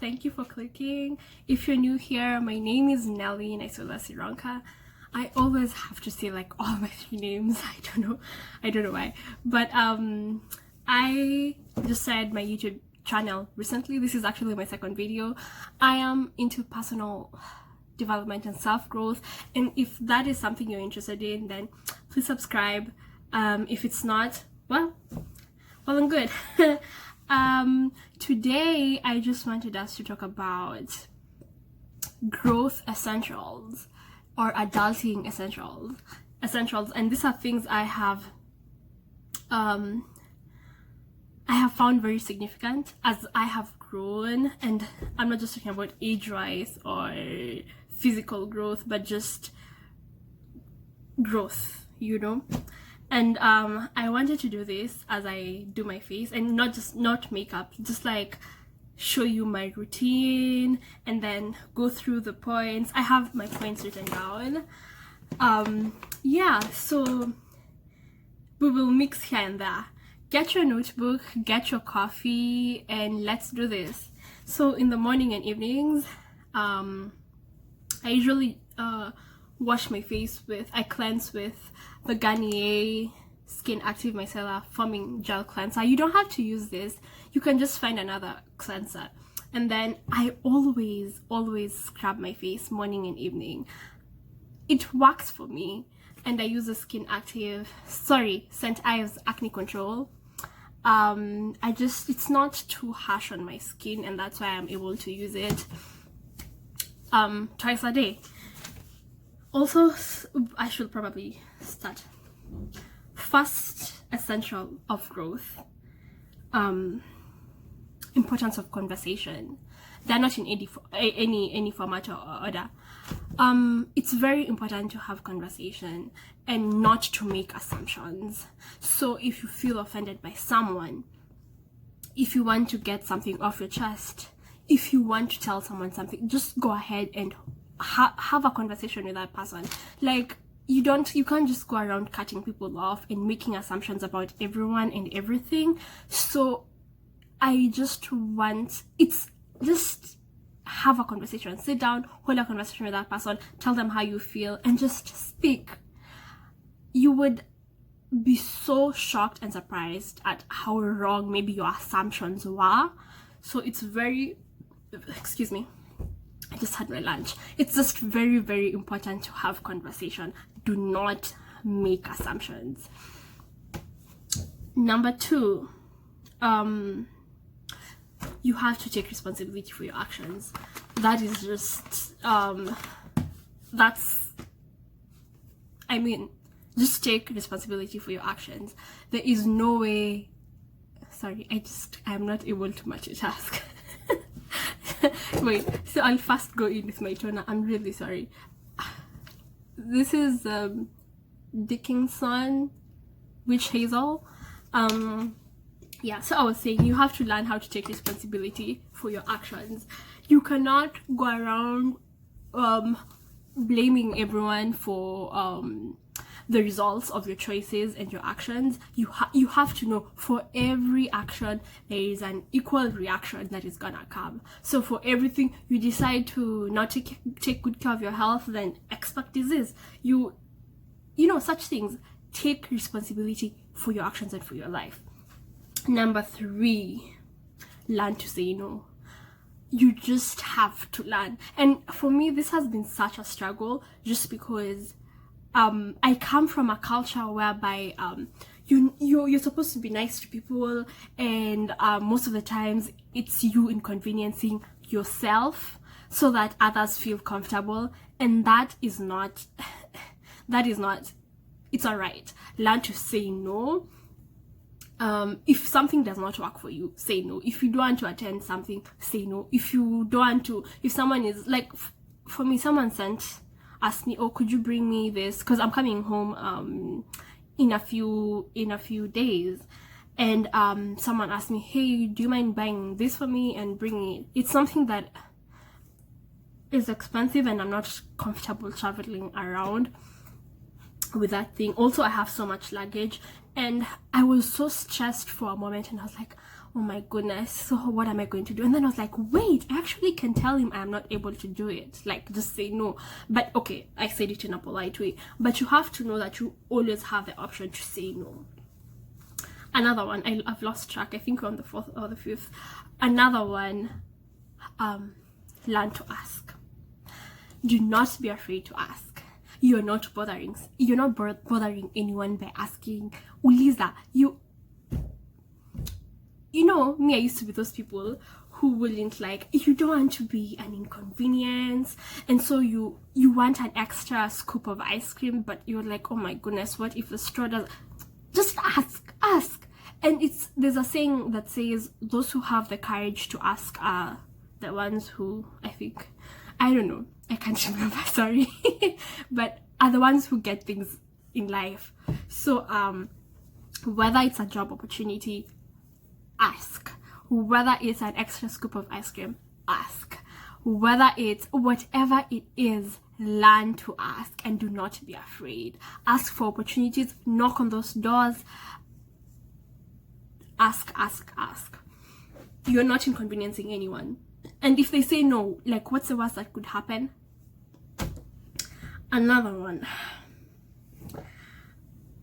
Thank you for clicking. If you're new here, my name is Nelly Naisola Siranka. I always have to say like all my 3 names. I don't know why. But I just started my YouTube channel recently. This is actually my 2nd video. I am into personal development and self-growth, and if that is something you're interested in, then please subscribe. If it's not, well and good. Today I just wanted us to talk about growth essentials or adulting essentials, and these are things I have found very significant as I have grown, and I'm not just talking about age-wise or physical growth, but just growth, you know. And I wanted to do this as I do my face, and not makeup, just like show you my routine and then go through the points. I have my points written down. Yeah, so we will mix here and there. Get your notebook, get your coffee, and let's do this. So in the morning and evenings, I usually wash my face I cleanse with the Garnier Skin Active Micellar Foaming Gel Cleanser. You don't have to use this, you can just find another cleanser. And then I always scrub my face morning and evening. It works for me, and I use the St. Ives Acne Control. It's not too harsh on my skin, and that's why I'm able to use it twice a day. Also, I should probably start. First essential of growth, importance of conversation. They're not in any format or order. It's very important to have conversation and not to make assumptions. So if you feel offended by someone, if you want to get something off your chest, if you want to tell someone something, just go ahead and have a conversation with that person. Like, you can't just go around cutting people off and making assumptions about everyone and everything. So I just have a conversation, sit down, hold a conversation with that person, tell them how you feel, and just speak. You would be so shocked and surprised at how wrong maybe your assumptions were. So it's very, excuse me, I just had my lunch. It's just very, very important to have conversation. Do not make assumptions. Number 2, you have to take responsibility for your actions. That is just just take responsibility for your actions. There is no way, sorry, I'm not able to multitask. Wait, so I'll first go in with my toner. I'm really sorry. This is Dickinson Witch Hazel. Yeah, so I was saying, you have to learn how to take responsibility for your actions. You cannot go around blaming everyone for the results of your choices and your actions. You have to know, for every action there is an equal reaction that is gonna come. So for everything you decide to not take good care of your health, then expect disease. You know, such things. Take responsibility for your actions and for your life. Number 3, learn to say no. You just have to learn. And for me, this has been such a struggle, just because I come from a culture whereby you're supposed to be nice to people, and most of the times it's you inconveniencing yourself so that others feel comfortable, and that is not it's alright. Learn to say no. If something does not work for you, say no. If you don't want to attend something, say no. If someone is like, for me, someone asked me, oh, could you bring me this, because I'm coming home in a few days, and someone asked me, hey, do you mind buying this for me and bringing it? It's something that is expensive, and I'm not comfortable traveling around with that thing. Also, I have so much luggage, and I was so stressed for a moment, and I was like, oh my goodness, so what am I going to do? And then I was like, wait, I actually can tell him I'm not able to do it, like just say no. But okay, I said it in a polite way, but you have to know that you always have the option to say no. Another one, I've lost track, I think we're on the 4th or the 5th. Another one, learn to ask. Do not be afraid to ask. You're not bothering anyone by asking. Uliza, you know, me, I used to be those people who wouldn't, like, you don't want to be an inconvenience, and so you want an extra scoop of ice cream, but you're like, oh my goodness, what if the straw does? Just ask. And there's a saying that says those who have the courage to ask are the ones who, I don't know, I can't remember, sorry, but are the ones who get things in life. So whether it's a job opportunity, ask. Whether it's an extra scoop of ice cream, ask. Whether it's whatever it is, learn to ask and do not be afraid. Ask for opportunities, knock on those doors. Ask. You're not inconveniencing anyone. And if they say no, like, what's the worst that could happen? Another one,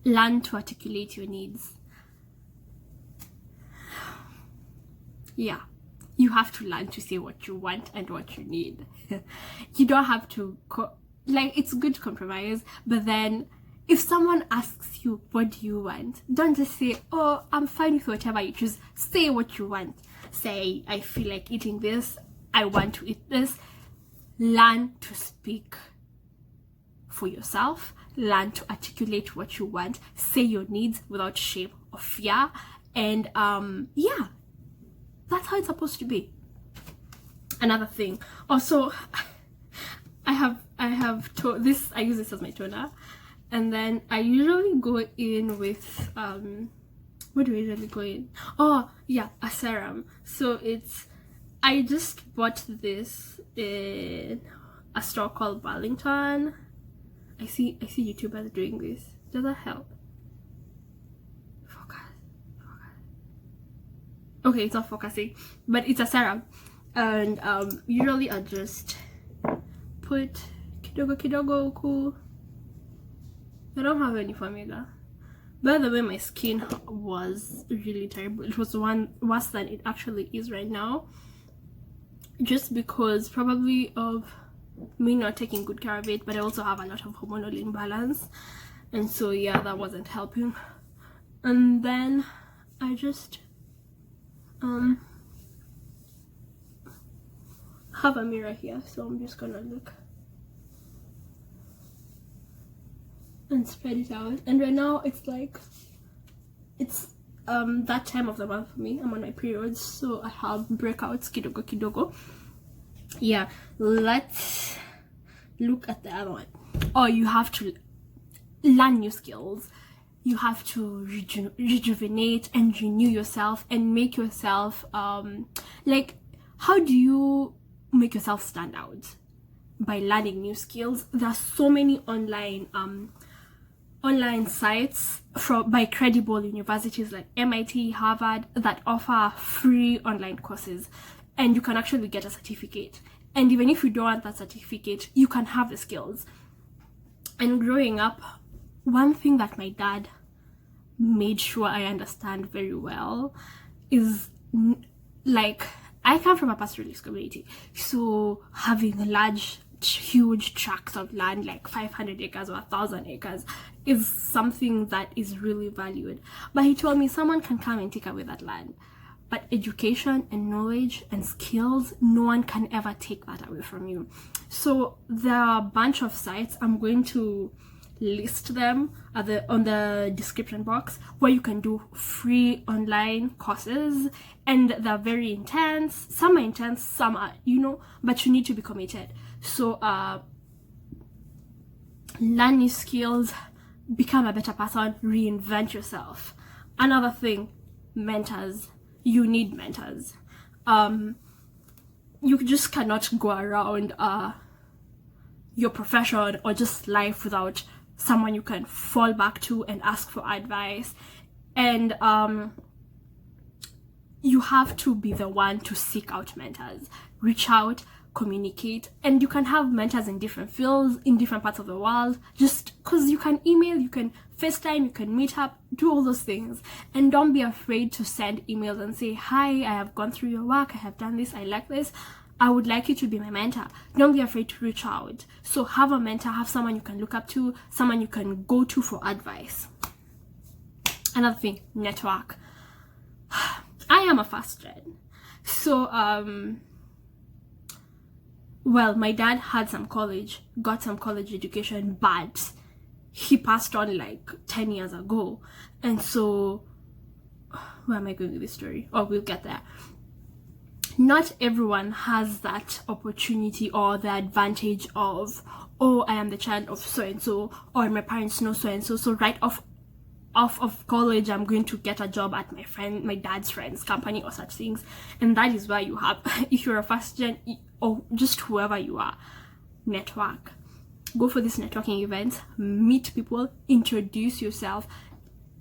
learn to articulate your needs. Yeah, you have to learn to say what you want and what you need. You don't have to, it's good to compromise, but then if someone asks you, what do you want? Don't just say, oh, I'm fine with whatever you choose. Say what you want. Say, I feel like eating this. I want to eat this. Learn to speak for yourself. Learn to articulate what you want. Say your needs without shame or fear. And yeah, that's how it's supposed to be. Another thing. Also, I use this as my toner. And then I usually go in with, what do I usually go in? Oh, yeah, a serum. So I just bought this in a store called Burlington. I see YouTubers doing this. Does that help? Focus. Okay, it's not focusing, but it's a serum. And usually I just put kidogo cool. I don't have any formula. By the way, my skin was really terrible. It was worse than it actually is right now, just because probably of me not taking good care of it, but I also have a lot of hormonal imbalance, and so yeah, that wasn't helping. And then I just have a mirror here, so I'm just gonna look and spread it out. And right now it's that time of the month for me. I'm on my periods, so I have breakouts kidogo. Yeah, let's look at the other one. Oh, you have to learn new skills. You have to rejuvenate and renew yourself and make yourself like, how do you make yourself stand out? By learning new skills. There are so many online sites by credible universities like MIT, Harvard, that offer free online courses, and you can actually get a certificate. And even if you don't want that certificate, you can have the skills. And growing up, one thing that my dad made sure I understand very well is, like, I come from a pastoralist community, so having huge tracts of land, like 500 acres or 1,000 acres, is something that is really valued. But he told me someone can come and take away that land, but education and knowledge and skills, no one can ever take that away from you. So there are a bunch of sites. I'm going to list them on the description box, where you can do free online courses, and they're very intense. Some are intense, some are, but you need to be committed. So learn new skills, become a better person, reinvent yourself. Another thing, mentors. You need mentors. You just cannot go around your profession or just life without someone you can fall back to and ask for advice. And you have to be the one to seek out mentors. Reach out, communicate, and you can have mentors in different fields, in different parts of the world, just because you can email, you can FaceTime, you can meet up, do all those things. And don't be afraid to send emails and say, hi, I have gone through your work, I have done this, I like this, I would like you to be my mentor. Don't be afraid to reach out. So have a mentor, have someone you can look up to, someone you can go to for advice. Another thing, network. I am a first gen. So, well, my dad had got some college education, but he passed on like 10 years ago. And so, where am I going with this story? Oh, we'll get there. Not everyone has that opportunity or the advantage of, oh, I am the child of so-and-so, or my parents know so-and-so, so right off of college, I'm going to get a job at my dad's friend's company or such things. And that is where you have, if you're a first gen or just whoever you are, network. Go for these networking events, meet people, introduce yourself,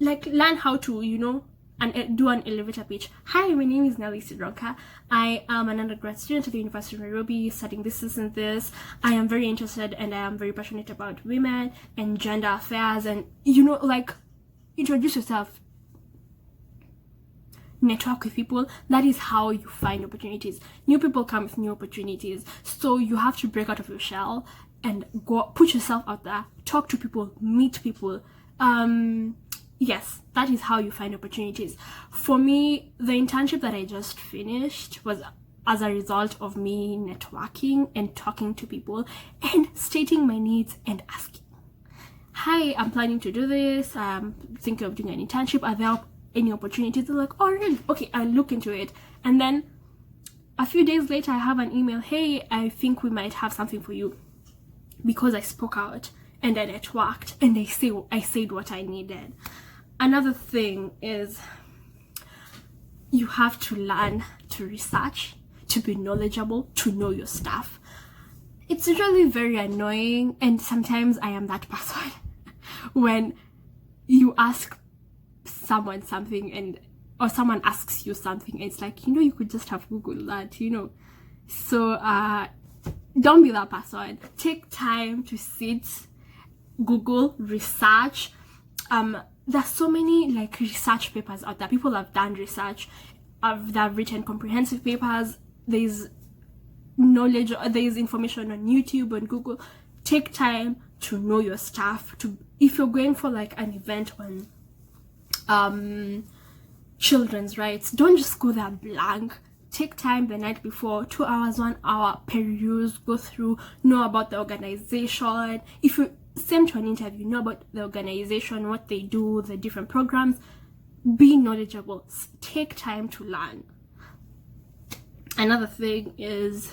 like learn how to, you know, and do an elevator pitch. Hi, my name is Nelly Sidronka. I am an undergrad student at the University of Nairobi studying this and this. I am very interested and I am very passionate about women and gender affairs, and, you know, like, introduce yourself, network with people. That is how you find opportunities. New people come with new opportunities, so you have to break out of your shell and go put yourself out there, talk to people, meet people. Yes, that is how you find opportunities. For me, the internship that I just finished was as a result of me networking and talking to people and stating my needs and asking, hi, I'm planning to do this, I'm thinking of doing an internship, are there any opportunities? They're like, oh really? Okay, I'll look into it. And then a few days later I have an email, hey, I think we might have something for you, because I spoke out and I networked and I said what I needed. Another thing is you have to learn to research, to be knowledgeable, to know your stuff. It's really very annoying, and sometimes I am that person when you ask someone something or someone asks you something, it's like, you know, you could just have Googled that, you know. So don't be that person. Take time to sit, Google, research. There's so many like research papers out there. People have done research, they've written comprehensive papers. There's knowledge, there's information on YouTube and Google. Take time to know your stuff. If you're going for like an event on children's rights, don't just go there blank. Take time the night before, 2 hours, 1 hour, peruse, go through, know about the organization. If you send to an interview, know about the organization, what they do, the different programs. Be knowledgeable. Take time to learn. Another thing is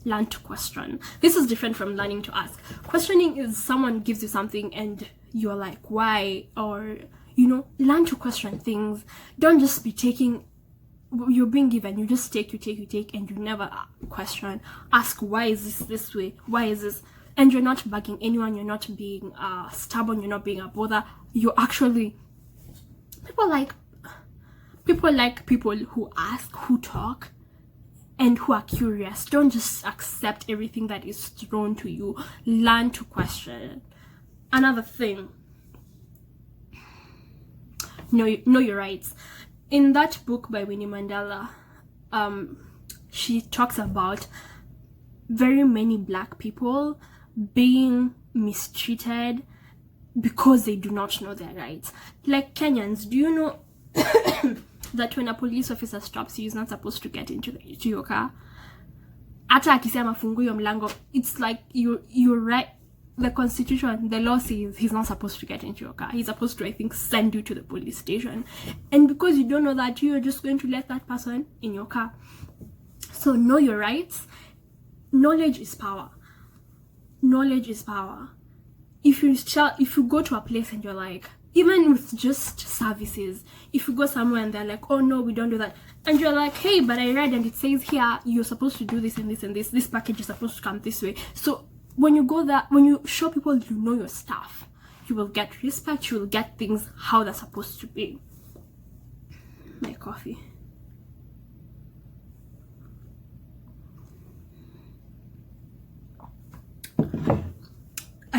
learn to question. This is different from learning to ask. Questioning is someone gives you something and you're like, why? Or, you know, learn to question things. Don't just be taking, you're being given, you just take, and you never question. Ask, why is this way? Why is this? And you're not bugging anyone, you're not being stubborn, you're not being a bother. You're actually, people like people who ask, who talk, and who are curious. Don't just accept everything that is thrown to you. Learn to question. Another thing, know your rights. In that book by Winnie Mandela, she talks about very many Black people being mistreated because they do not know their rights. Like Kenyans, do you know that when a police officer stops you, he's not supposed to get into your car? Hata akisema funguo mlango, it's like you're right. The constitution, the law says he's not supposed to get into your car. He's supposed to, I think, send you to the police station. And because you don't know that, you're just going to let that person in your car. So know your rights. Knowledge is power. Knowledge is power. If you go to a place and you're like, even with just services, if you go somewhere and they're like, oh no, we don't do that, and you're like, hey, but I read and it says here you're supposed to do this and this and this package is supposed to come this way. So when you go there, when you show people you know your stuff, you will get respect, you will get things how they're supposed to be. My coffee.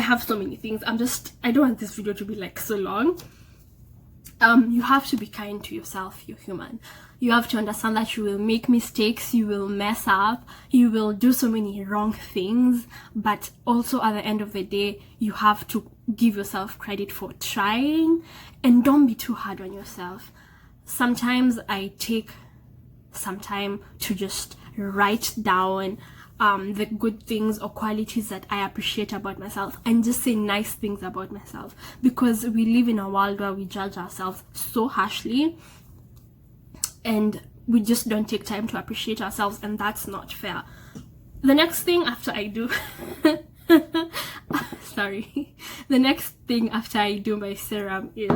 have so many things. I don't want this video to be like so long. You have to be kind to yourself. You're human. You have to understand that you will make mistakes, you will mess up, you will do so many wrong things, but also at the end of the day, you have to give yourself credit for trying, and don't be too hard on yourself. Sometimes I take some time to just write down the good things or qualities that I appreciate about myself, and just say nice things about myself, because we live in a world where we judge ourselves so harshly and we just don't take time to appreciate ourselves, and that's not fair. The next thing after I do the next thing after I do my serum is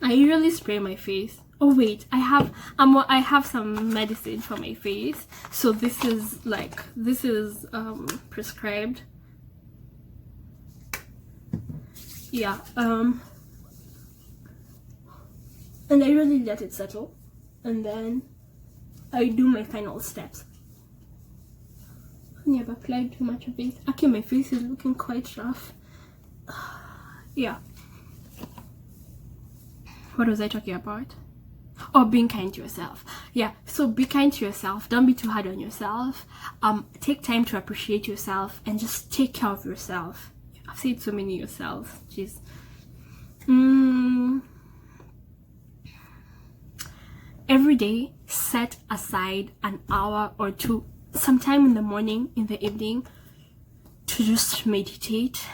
I usually spray my face. Oh wait, I have some medicine for my face. So this is prescribed. Yeah, and I really let it settle, and then I do my final steps. I've applied too much of it. Okay, my face is looking quite rough. Yeah. What was I talking about? Oh, being kind to yourself. Yeah, so be kind to yourself. Don't be too hard on yourself. Take time to appreciate yourself and just take care of yourself. I've said so many yourselves. Jeez. Every day, set aside an hour or two, sometime in the morning, in the evening, to just meditate,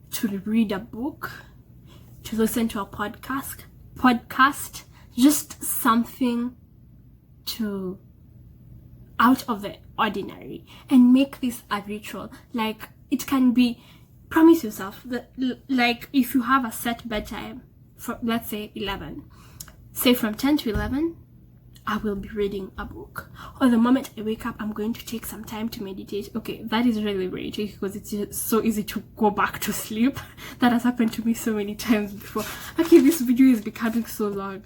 to read a book, to listen to a podcast, just something to out of the ordinary, and make this a ritual. Like, it can be, promise yourself that, like, if you have a set bedtime for, let's say 11, say from 10 to 11 I will be reading a book, or the moment I wake up I'm going to take some time to meditate. Okay, that is really very tricky because it's just so easy to go back to sleep. That has happened to me so many times before. Okay, this video is becoming so long.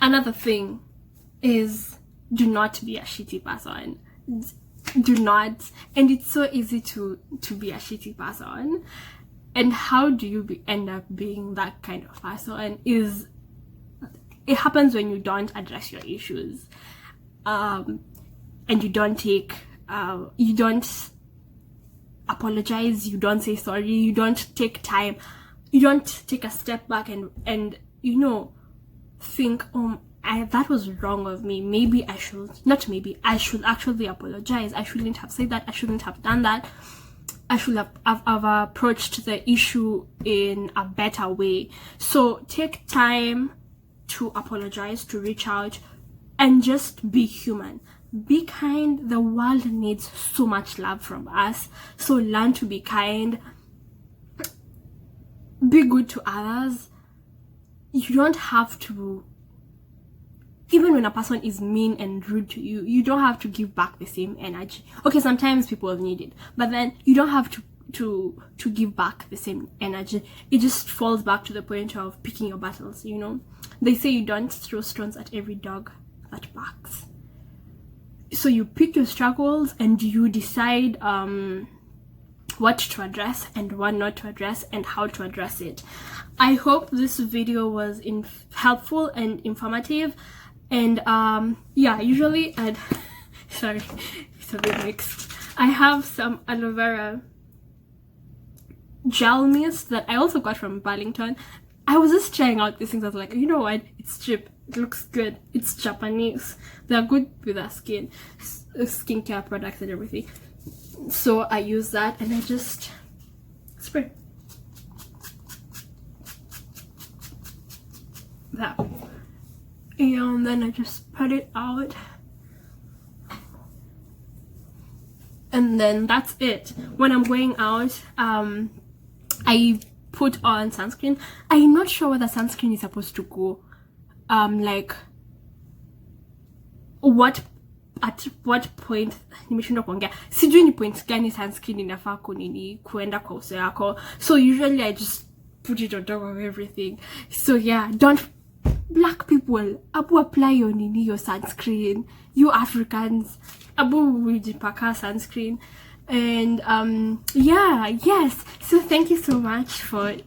Another thing is, do not be a shitty person. Do not. And it's so easy to be a shitty person. And how do you end up being that kind of person? Is it happens when you don't address your issues, and you don't take you don't apologize, you don't say sorry, you don't take time, you don't take a step back and you know, think, oh, that was wrong of me. Maybe I should actually apologize. I shouldn't have said that. I shouldn't have done that. I should have approached the issue in a better way. So take time to apologize, to reach out, and just be human. Be kind. The world needs so much love from us. So learn to be kind. Be good to others. You don't have to, even when a person is mean and rude to you, you don't have to give back the same energy. Okay, sometimes people need it, but then you don't have to give back the same energy. It just falls back to the point of picking your battles, you know. They say you don't throw stones at every dog that barks. So you pick your struggles and you decide what to address and what not to address and how to address it. I hope this video was helpful and informative. And yeah, usually sorry, it's a bit mixed. I have some aloe vera gel mist that I also got from Burlington. I was just trying out these things. I was like, you know what, it's cheap, it looks good, it's Japanese, they're good with our skin, skincare products and everything. So I use that and I just spray that, and then I just spread it out, and then that's it. When I'm going out, I put on sunscreen. I'm not sure whether sunscreen is supposed to go like at what point, nimeshindwa kuongea, sijui ni point gani sunscreen inafaa kuenda kwa uso yako. So usually I just put it on top of everything. So yeah, don't, black people, apply your sunscreen. You Africans, Abu Wijipaka sunscreen. And yes, so thank you so much for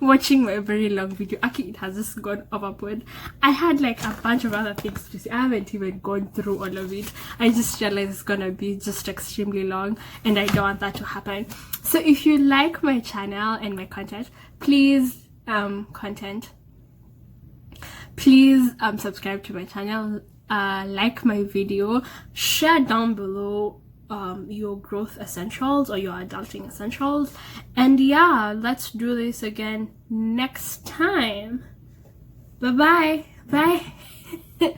watching my very long video. Actually, it has just gone overboard. I had like a bunch of other things to say. I haven't even gone through all of it. I just realized it's gonna be just extremely long, and I don't want that to happen. So if you like my channel and my content, please subscribe to my channel, like my video, share down below your growth essentials or your adulting essentials, and yeah, let's do this again next time. Bye bye.